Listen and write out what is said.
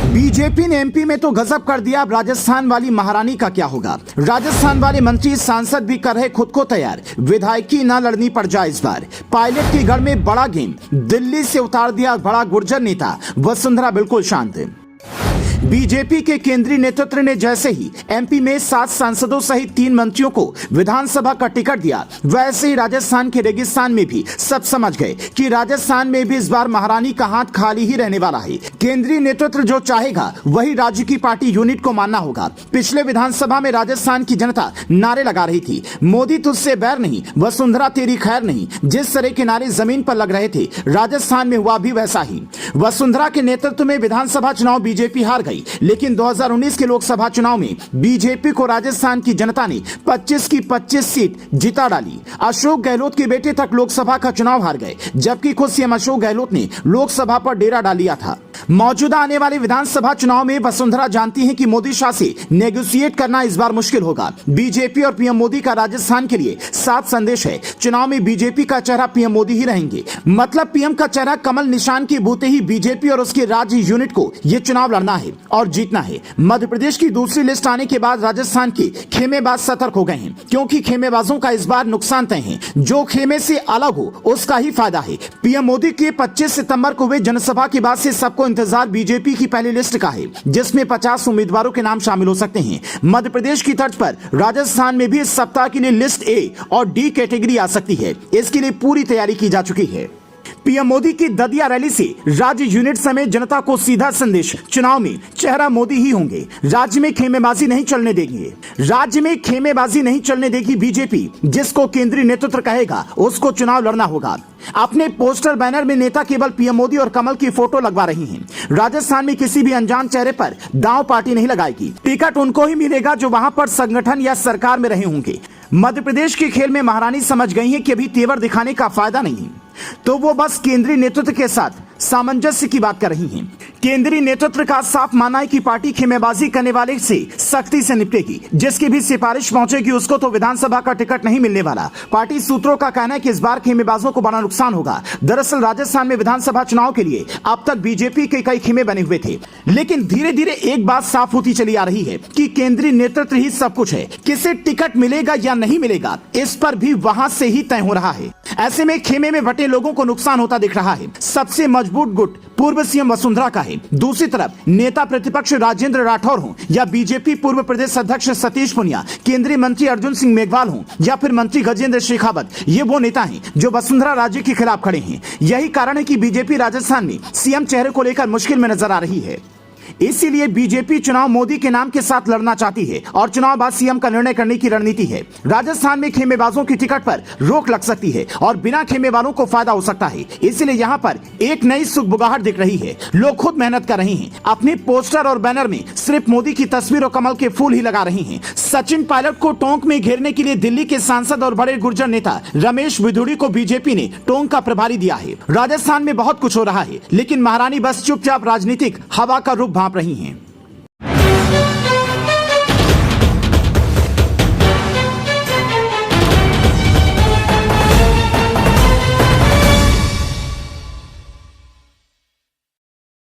BJP ने MP में तो गजब कर दिया, अब राजस्थान वाली महारानी का क्या होगा। राजस्थान वाले मंत्री सांसद भी कर रहे खुद को तैयार, विधायकी न लड़नी पड़ जाए इस बार। पायलट की गढ़ में बड़ा गेम, दिल्ली से उतार दिया बड़ा गुर्जर नेता, वसुंधरा बिल्कुल शांत। बीजेपी के केंद्रीय नेतृत्व ने जैसे ही एमपी में 7 सांसदों सहित 3 मंत्रियों को विधानसभा का टिकट दिया, वैसे ही राजस्थान के रेगिस्तान में भी सब समझ गए कि राजस्थान में भी इस बार महारानी का हाथ खाली ही रहने वाला है। केंद्रीय नेतृत्व जो चाहेगा वही राज्य की पार्टी यूनिट को मानना होगा। पिछले विधानसभा में राजस्थान की जनता नारे लगा रही थी, मोदी तुझसे बैर नहीं, वसुंधरा तेरी खैर नहीं। जिस तरह के नारे जमीन पर लग रहे थे, राजस्थान में हुआ भी वैसा ही। वसुंधरा के नेतृत्व में विधानसभा चुनाव बीजेपी हार गई, लेकिन 2019 के लोकसभा चुनाव में बीजेपी को राजस्थान की जनता ने 25 की 25 सीट जिता डाली। अशोक गहलोत के बेटे तक लोकसभा का चुनाव हार गए, जबकि खुद सीएम अशोक गहलोत ने लोकसभा पर डेरा डाल लिया था। मौजूदा आने वाले विधानसभा चुनाव में वसुंधरा जानती हैं कि मोदी शाह से नेगोशिएट करना इस बार मुश्किल होगा। बीजेपी और पीएम मोदी का राजस्थान के लिए साफ संदेश है, चुनाव में बीजेपी का चेहरा पीएम मोदी ही रहेंगे। मतलब पीएम का चेहरा कमल निशान के बूते ही बीजेपी और उसके राज्य यूनिट को यह चुनाव लड़ना है और जीतना है। मध्य प्रदेश की दूसरी लिस्ट आने के बाद राजस्थान के खेमेबाज सतर्क हो गए हैं, क्योंकि खेमेबाजों का इस बार नुकसान तय है। जो खेमे से अलग हो उसका ही फायदा है। पीएम मोदी के 25 सितंबर को हुए जनसभा के बाद से सबको इंतजार बीजेपी की पहली लिस्ट का है, जिसमें 50 उम्मीदवारों के नाम शामिल हो सकते हैं। मध्य प्रदेश की तर्ज पर राजस्थान में भी इस सप्ताह के लिए लिस्ट ए और डी कैटेगरी आ सकती है। इसके लिए पूरी तैयारी की जा चुकी है। पीएम मोदी की ददिया रैली से राज्य यूनिट समेत जनता को सीधा संदेश, चुनाव में चेहरा मोदी ही होंगे। राज्य में खेमेबाजी नहीं चलने देंगे, राज्य में खेमेबाजी नहीं चलने देगी बीजेपी। जिसको केंद्रीय नेतृत्व कहेगा उसको चुनाव लड़ना होगा। अपने पोस्टर बैनर में नेता केवल पीएम मोदी और कमल की फोटो लगवा रही हैं। राजस्थान में किसी भी अनजान चेहरे पर दांव पार्टी नहीं लगाएगी। टिकट उनको ही मिलेगा जो वहां पर संगठन या सरकार में रहे होंगे। मध्य प्रदेश के खेल में महारानी समझ गई है कि अभी तेवर दिखाने का फायदा नहीं, तो वो बस केंद्रीय नेतृत्व के साथ सामंजस्य की बात कर रही हैं। केंद्रीय नेतृत्व का साफ मानना है कि पार्टी खेमेबाजी करने वाले से सख्ती से निपटेगी। जिसकी भी सिफारिश पहुंचेगी उसको तो विधानसभा का टिकट नहीं मिलने वाला। पार्टी सूत्रों का कहना है कि इस बार खेमेबाजों को बड़ा नुकसान होगा। दरअसल राजस्थान में विधानसभा चुनाव के लिए अब तक बीजेपी के कई खेमे बने हुए थे, लेकिन धीरे धीरे एक बात साफ होती चली आ रही है कि केंद्रीय नेतृत्व ही सब कुछ है। किसे टिकट मिलेगा या नहीं मिलेगा, इस पर भी वहां से ही तय हो रहा है। ऐसे में खेमे में बटे लोगों को नुकसान होता दिख रहा है। सबसे मजबूत गुट पूर्व सीएम वसुंधरा का है। दूसरी तरफ नेता प्रतिपक्ष राजेंद्र राठौर हों या बीजेपी पूर्व प्रदेश अध्यक्ष सतीश पुनिया, केंद्रीय मंत्री अर्जुन सिंह मेघवाल हों या फिर मंत्री गजेंद्र शेखावत, ये वो नेता हैं जो वसुंधरा राज्य के खिलाफ खड़े हैं। यही कारण है कि बीजेपी राजस्थान में सीएम चेहरे को लेकर मुश्किल में नजर आ रही है। इसीलिए बीजेपी चुनाव मोदी के नाम के साथ लड़ना चाहती है और चुनाव बाद सीएम का निर्णय करने की रणनीति है। राजस्थान में खेमेबाजों की टिकट पर रोक लग सकती है और बिना खेमे वालों को फायदा हो सकता है। इसलिए यहाँ पर एक नई सुगबुगाहट दिख रही है। लोग खुद मेहनत कर रहे हैं, अपने पोस्टर और बैनर में सिर्फ मोदी की तस्वीर और कमल के फूल ही लगा रहे हैं। सचिन पायलट को टोंक में घेरने के लिए दिल्ली के सांसद और बड़े गुर्जर नेता रमेश विधुड़ी को बीजेपी ने टोंक का प्रभारी दिया है। राजस्थान में बहुत कुछ हो रहा है, लेकिन महारानी बस चुपचाप राजनीतिक हवा का रुख भांप रही हैं।